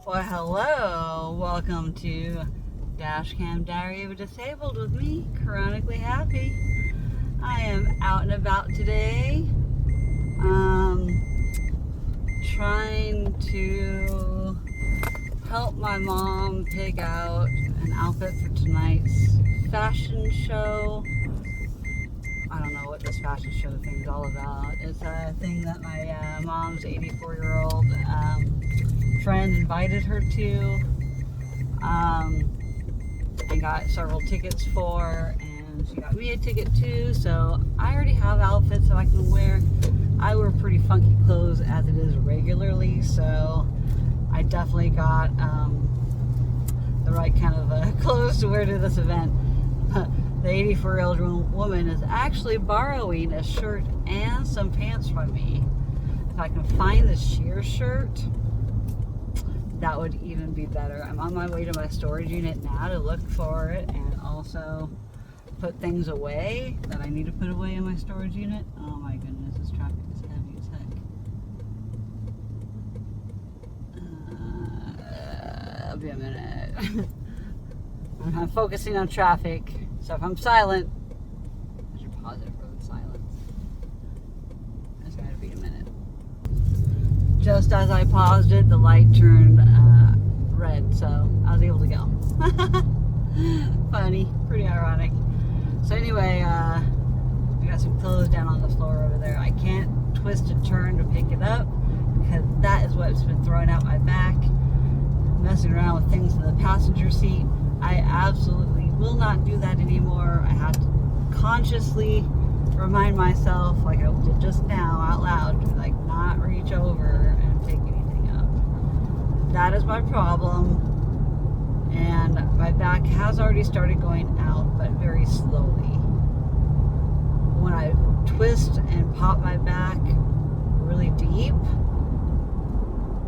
Well, hello. Welcome to Dashcam Diary of a Disabled with me, Chronically Happy. I am out and about today, trying to help my mom pick out an outfit for tonight's fashion show. I don't know what this fashion show thing is all about. It's a thing that my mom's 84-year-old friend invited her to, and got several tickets for, and she got me a ticket too, so I already have outfits that I can wear. I wear pretty funky clothes as it is regularly, so I definitely got the right kind of clothes to wear to this event. The 84-year-old woman is actually borrowing a shirt and some pants from me. If I can find the sheer shirt, that would even be better. I'm on my way to my storage unit now to look for it and also put things away that I need to put away in my storage unit. Oh my goodness, this traffic is heavy as heck. I'll be a minute. I'm focusing on traffic, so if I'm silent, I should pause it for the silence. It's going to be a minute. Just as I paused it, the light turned red, so I was able to go. Funny, pretty ironic. So anyway, I got some clothes down on the floor over there. I can't twist and turn to pick it up because that is what's been throwing out my back. Messing around with things in the passenger seat. I absolutely will not do that anymore. I have to consciously remind myself, like I did just now out loud, to like not reach over and pick anything up. That is my problem, and my back has already started going out, but very slowly. When I twist and pop my back really deep,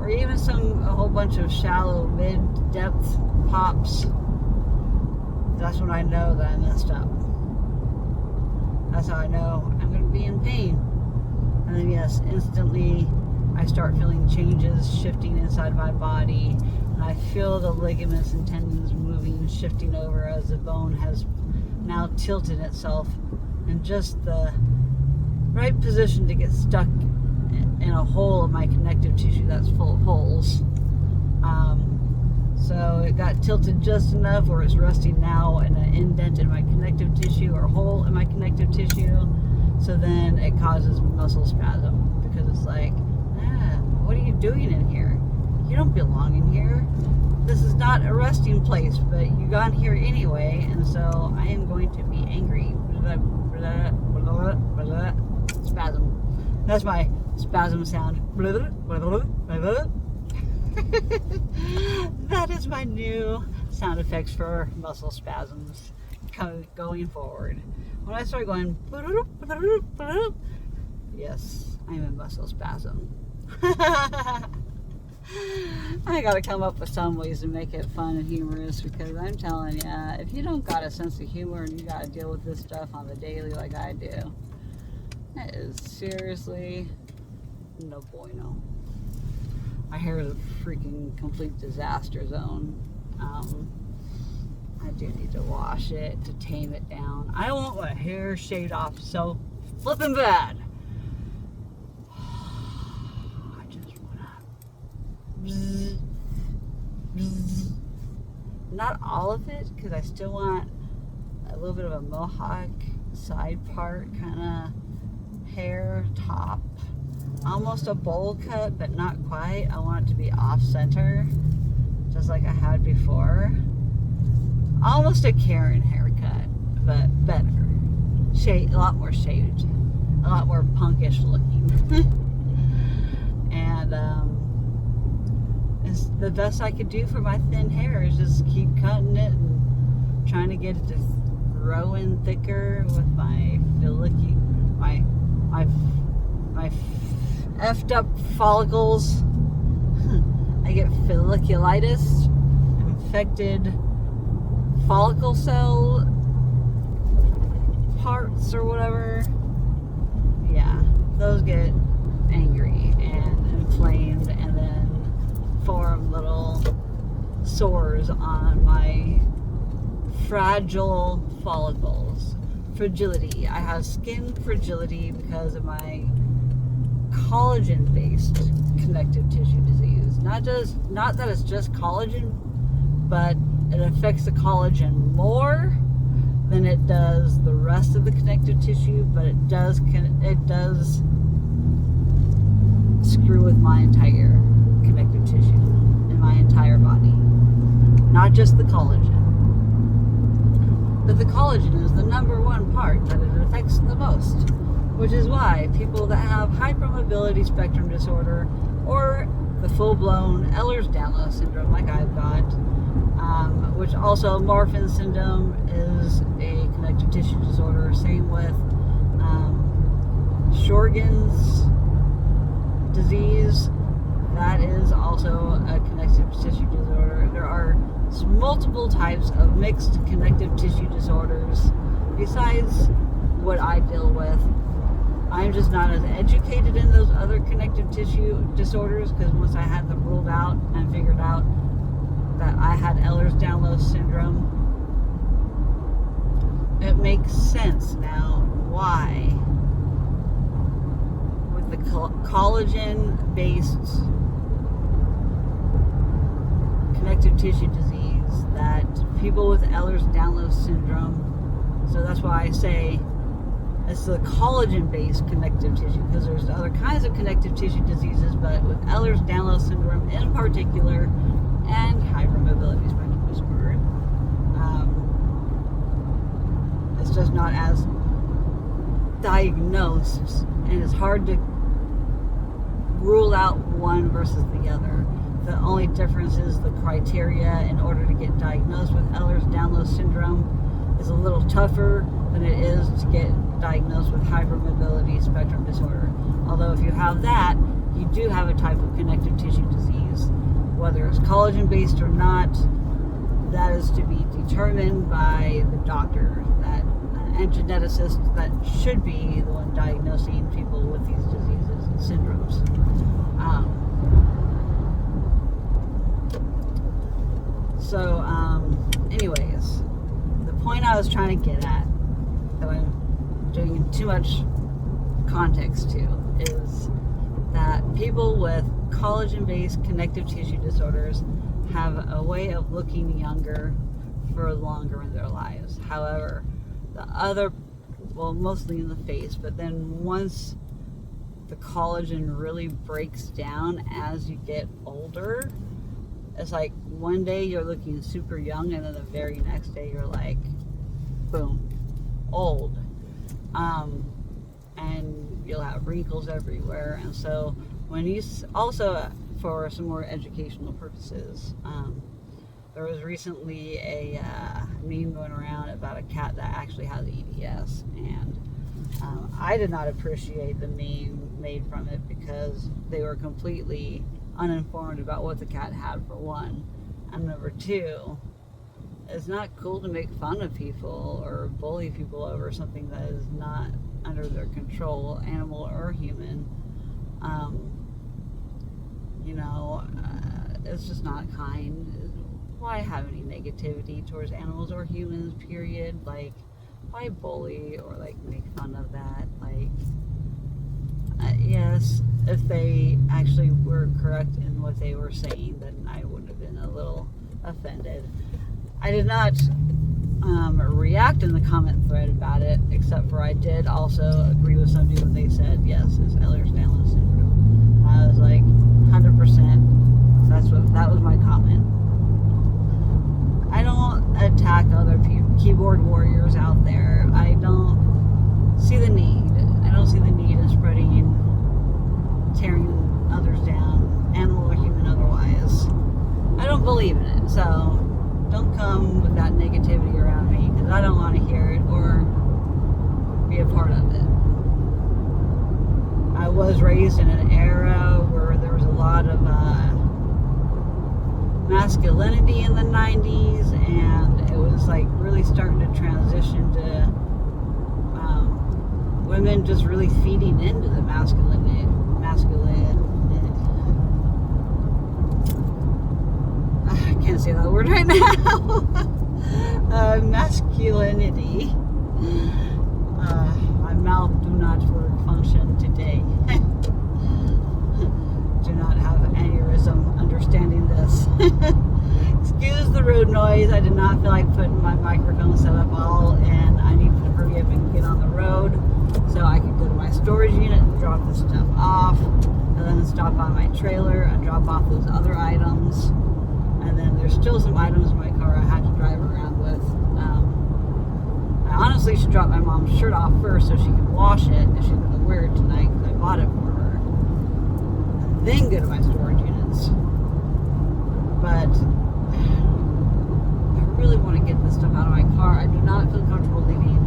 or even a whole bunch of shallow mid-depth pops, that's when I know that I messed up. That's how I know I'm going to be in pain. And then yes, instantly I start feeling changes shifting inside my body, and I feel the ligaments and tendons moving, shifting over as the bone has now tilted itself in just the right position to get stuck in a hole of my connective tissue that's full of holes. So it got tilted just enough where it's resting now in an indent in my connective tissue or hole in my connective tissue. So then it causes muscle spasm because it's like, what are you doing in here? You don't belong in here. This is not a resting place, but you got here anyway, and so I am going to be angry. Spasm. That's my spasm sound. That is my new sound effects for muscle spasms going forward. When I start going, yes, I'm in muscle spasm. I gotta come up with some ways to make it fun and humorous, because I'm telling you, if you don't got a sense of humor and you gotta deal with this stuff on the daily like I do, it is seriously no bueno. My hair is a freaking complete disaster zone. I do need to wash it to tame it down. I want my hair shaved off so flippin' bad. I just wanna not all of it, because I still want a little bit of a mohawk side part kind of hair top. Almost a bowl cut, but not quite. I want it to be off center, just like I had before. Almost a Karen haircut, but better. A lot more shaved, a lot more punkish looking. And it's the best I could do for my thin hair is just keep cutting it and trying to get it to grow in thicker with my my effed up follicles. I get folliculitis, infected follicle cell parts or whatever. Yeah, those get angry and inflamed and then form little sores on my fragile follicles. Fragility. I have skin fragility because of my collagen-based connective tissue disease. Not that it's just collagen, but it affects the collagen more than it does the rest of the connective tissue, but it does screw with my entire connective tissue in my entire body. Not just the collagen. But the collagen is the number one part that it affects the most, which is why people that have hypermobility spectrum disorder or the full-blown Ehlers-Danlos syndrome like I've got, which also Marfan syndrome is a connective tissue disorder. Same with Sjogren's disease. That is also a connective tissue disorder. There are multiple types of mixed connective tissue disorders besides what I deal with. I'm just not as educated in those other connective tissue disorders, because once I had them ruled out and figured out that I had Ehlers-Danlos syndrome, it makes sense now why with the collagen-based connective tissue disease that people with Ehlers-Danlos syndrome, so that's why I say it's the collagen-based connective tissue, because there's other kinds of connective tissue diseases, but with Ehlers-Danlos syndrome in particular, and hypermobility spectrum disorder, it's just not as diagnosed, and it's hard to rule out one versus the other. The only difference is the criteria in order to get diagnosed with Ehlers-Danlos syndrome is a little tougher than it is to get diagnosed with hypermobility spectrum disorder. Although if you have that, you do have a type of connective tissue disease. Whether it's collagen-based or not, that is to be determined by the doctor and geneticist that should be the one diagnosing people with these diseases and syndromes. Anyways, the point I was trying to get at, that I'm doing too much context to, is that people with collagen-based connective tissue disorders have a way of looking younger for longer in their lives. However, mostly in the face, but then once the collagen really breaks down as you get older, it's like one day you're looking super young, and then the very next day you're like, boom, old. And you'll have wrinkles everywhere. And so when you also, for some more educational purposes, there was recently a meme going around about a cat that actually has EDS, and I did not appreciate the meme made from it because they were completely uninformed about what the cat had, for one, and number two, it's not cool to make fun of people or bully people over something that is not under their control, animal or human. It's just not kind. Why have any negativity towards animals or humans, period? Like, why bully or like make fun of that? Like, yes, if they actually were correct in what they were saying, then I would have been a little offended. I did not react in the comment thread about it, except for I did also agree with somebody when they said, yes, it's Ehlers-Danlos syndrome. I was like, 100%. That was my comment. I don't attack other keyboard warriors out there. I don't see the need. I don't see the need in spreading and tearing others down, animal or human otherwise. I don't believe in it, so don't come with that negativity around me, because I don't want to hear it or be a part of it. I was raised in an era where there was a lot of masculinity in the 90s, and it was like really starting to transition to women just really feeding into the masculine. I can't say that word right now. Masculinity. My mouth do not function today. Do not have aneurysm understanding this. Excuse the road noise. I did not feel like putting my microphone setup all in. I needed to hurry up and get on the road so I could go to my storage unit and drop this stuff off, and then stop by my trailer and drop off those other items. And then there's still some items in my car I had to drive around with. I honestly should drop my mom's shirt off first so she can wash it if she's going to wear it tonight, because I bought it for her. And then go to my storage units. But I really want to get this stuff out of my car. I do not feel comfortable leaving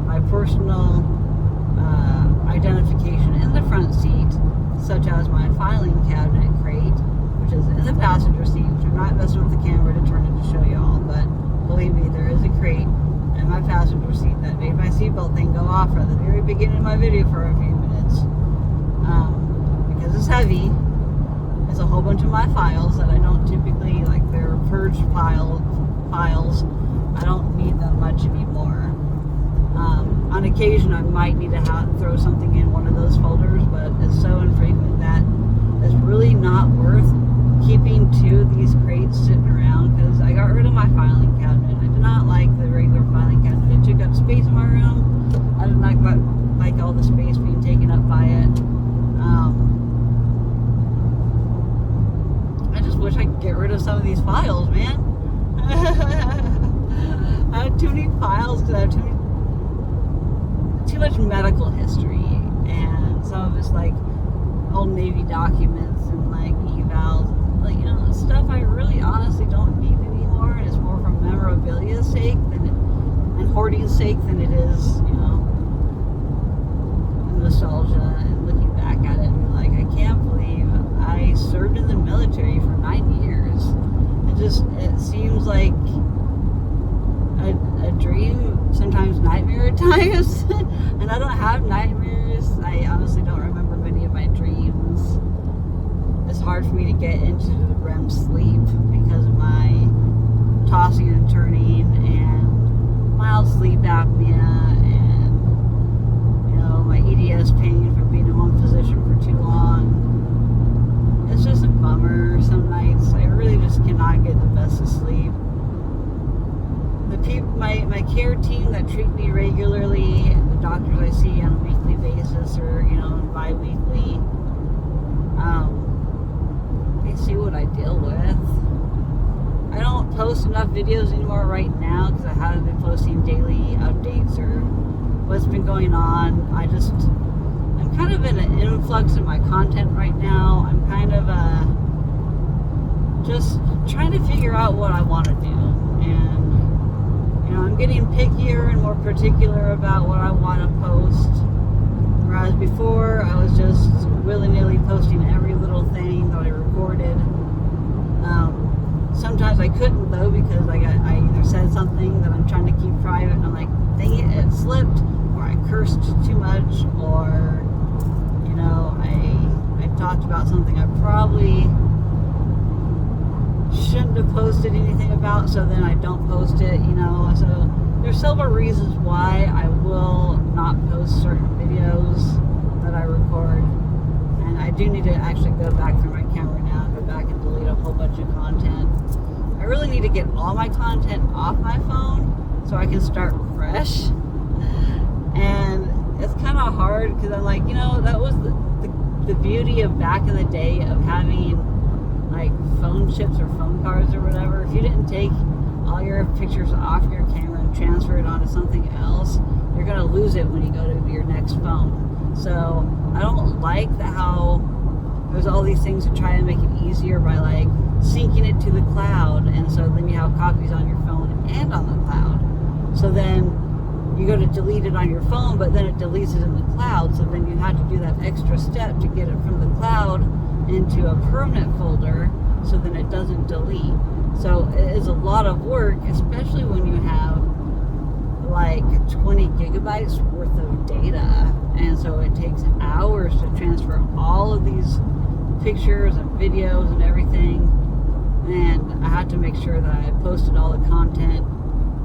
my personal identification in the front seat, such as my filing cabinet crate, which is in the passenger seat, which I'm not messing with the camera to turn it to show y'all, but believe me, there is a crate in my passenger seat that made my seatbelt thing go off at the very beginning of my video for a few minutes. Because it's heavy. It's a whole bunch of my files that I don't typically, like, they're purged files. I don't need them much anymore. On occasion, I might need to throw something in one of those folders, but it's so infrequent that it's really not worth keeping two of these crates sitting around, because I got rid of my filing cabinet. I did not like the regular filing cabinet. It took up space in my room. I did not like all the space being taken up by it. I just wish I could get rid of some of these files, man. I have too many files because I have too much medical history, and some of it's like old Navy documents and like evals, like, you know, stuff I really honestly don't need anymore, and it's more for memorabilia's sake and hoarding's sake than it is, you know, nostalgia and looking back at it and being like, I can't believe I served in the military for 9 years. It seems like a dream, sometimes nightmare at times. And I don't have nightmares. I honestly don't remember many of my dreams. It's hard for me to get into REM sleep because of my tossing and turning and mild sleep apnea and, you know, my EDS pain from being in one position for too long. It's just a bummer some nights. I really just cannot get the best of sleep. The people, my care team that treat me regularly, the doctors I see on a weekly basis or, you know, bi-weekly, they see what I deal with. I don't post enough videos anymore right now because I haven't been posting daily updates or what's been going on. I'm kind of in an influx in my content right now. I'm kind of just trying to figure out what I want to do, and you know, I'm getting pickier and more particular about what I want to post. Whereas before, I was just willy-nilly posting every little thing that I recorded. Sometimes I couldn't though, because I either said something that I'm trying to keep private, and I'm like, dang it, it slipped, or I cursed too much, or you know, I talked about something I probably shouldn't have posted anything about, so then I don't post it, you know. So there's several reasons why I will not post certain videos that I record, and I do need to actually go back through my camera now and go back and delete a whole bunch of content. I really need to get all my content off my phone so I can start fresh, and it's kind of hard because I'm like, you know, that was the beauty of back in the day of having like phone chips or phone cards or whatever. If you didn't take all your pictures off your camera and transfer it onto something else, you're gonna lose it when you go to your next phone. So I don't like how there's all these things to try and make it easier by like syncing it to the cloud, and so then you have copies on your phone and on the cloud. So then you go to delete it on your phone, but then it deletes it in the cloud, so then you have to do that extra step to get it from the cloud into a permanent folder, so then it doesn't delete. So it is a lot of work, especially when you have like 20 gigabytes worth of data, and so it takes hours to transfer all of these pictures and videos and everything, and I forgot to make sure that I posted all the content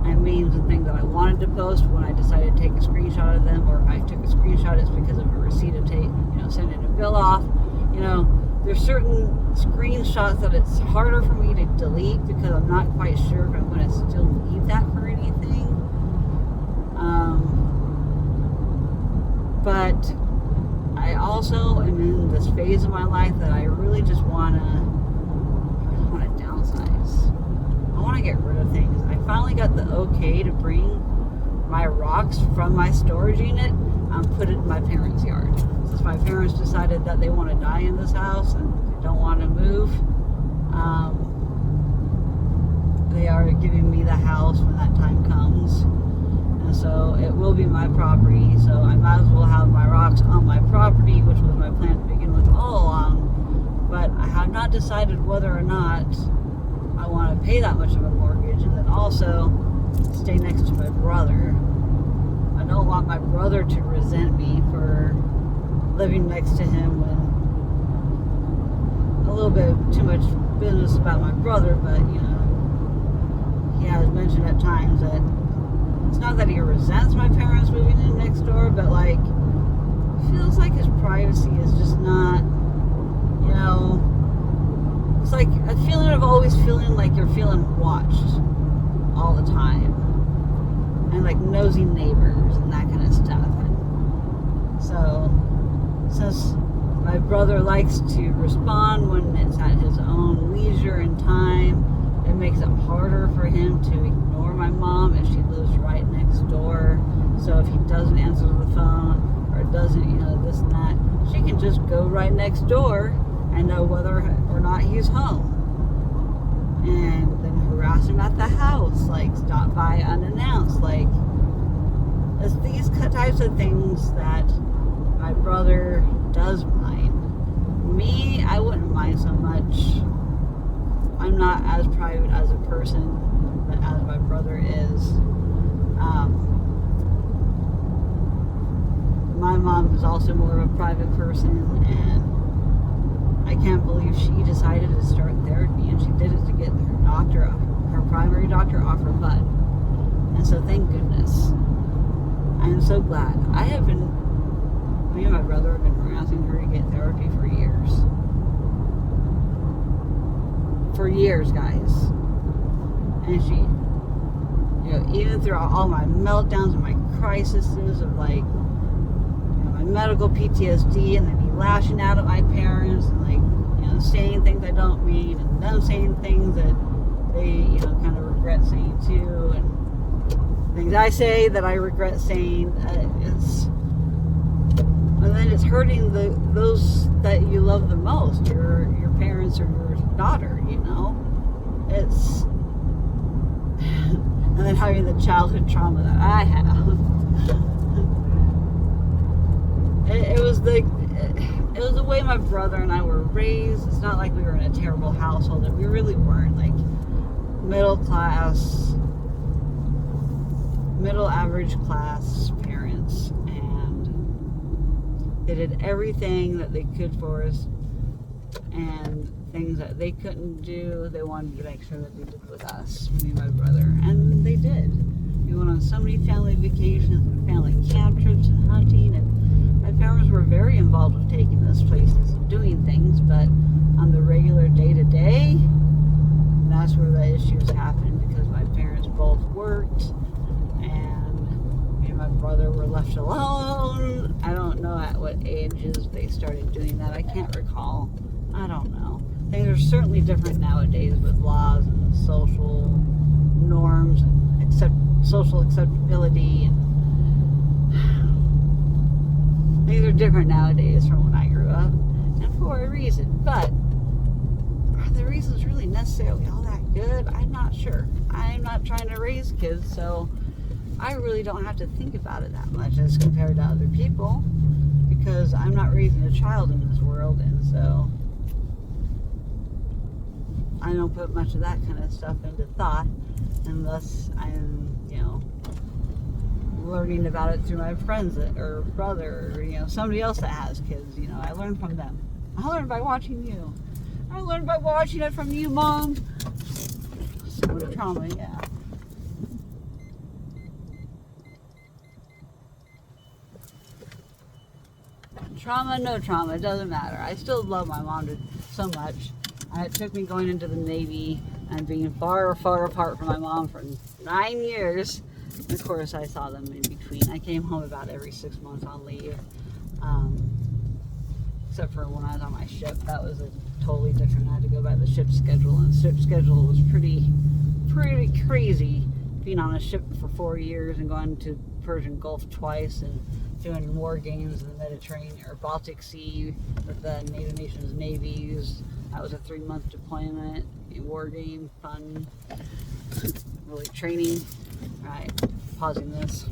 and memes and things that I wanted to post when I decided to take a screenshot of them, or if I took a screenshot, it's because of a receipt of sending a bill off. There's certain screenshots that it's harder for me to delete because I'm not quite sure if I'm going to still need that for anything. But I also am in this phase of my life that I really just want to downsize. I want to get rid of things. I finally got the okay to bring my rocks from my storage unit and put it in my parents' yard. Since my parents decided that they want to die in this house and they don't want to move, they are giving me the house when that time comes. And so it will be my property, so I might as well have my rocks on my property, which was my plan to begin with all along. But I have not decided whether or not I want to pay that much of a mortgage and then also stay next to my brother. I don't want my brother to resent me for living next to him when a little bit too much business about my brother, but he has mentioned at times that it's not that he resents my parents moving in next door, but feels like his privacy is just not, it's like a feeling of always feeling like you're feeling watched all the time, and like nosy neighbors and that kind of stuff. And so since my brother likes to respond when it's at his own leisure and time, it makes it harder for him to ignore my mom if she lives right next door. So if he doesn't answer the phone or doesn't, this and that, she can just go right next door and know whether or not he's home. And then harass him at the house, stop by unannounced. It's these types of things that my brother does mind. Me, I wouldn't mind so much. I'm not as private as a person as my brother is. My mom is also more of a private person, and I can't believe she decided to start therapy, and she did it to get her primary doctor off her butt. And so thank goodness. I am so glad. Me and my brother have been harassing her to get therapy for years. For years, guys. And she, even throughout all my meltdowns and my crises of my medical PTSD, and then me lashing out at my parents and saying things I don't mean, and them saying things that they kind of regret saying too, and things I say that I regret saying. And then it's hurting those that you love the most, your parents or your daughter. It's and then having the childhood trauma that I have. It was the way my brother and I were raised. It's not like we were in a terrible household, and we really weren't. Middle average class parents, and they did everything that they could for us, and things that they couldn't do, they wanted to make sure that they did with us, me and my brother, and they did. We went on so many family vacations and family camp trips and hunting, and my parents were very involved with taking us places and doing things, but on the regular day-to-day, that's where the issues happened, because my parents both worked, and me and my brother were left alone. I don't know at what ages they started doing that. I can't recall. I don't know. Things are certainly different nowadays with laws and social norms and social acceptability, and things are different nowadays from when I grew up, and for a reason. But are the reasons really necessarily all that good? I'm not sure. I'm not trying to raise kids, so I really don't have to think about it that much as compared to other people, because I'm not raising a child in this world, and so I don't put much of that kind of stuff into thought unless I'm, learning about it through my friends or brother or, somebody else that has kids. I learn from them. I learned by watching you. I learned by watching it from you, Mom. trauma, yeah. Trauma, no trauma, it doesn't matter. I still love my mom so much. It took me going into the Navy and being far, far apart from my mom for 9 years. And of course, I saw them in between. I came home about every 6 months on leave. Except for when I was on my ship. That was a totally different. I had to go by the ship schedule, and the ship schedule was pretty crazy. Being on a ship for 4 years and going to Persian Gulf twice and doing war games in the Mediterranean or Baltic Sea with the NATO nations navies. That was a 3-month deployment, a war game, fun, really training. All right, pausing this.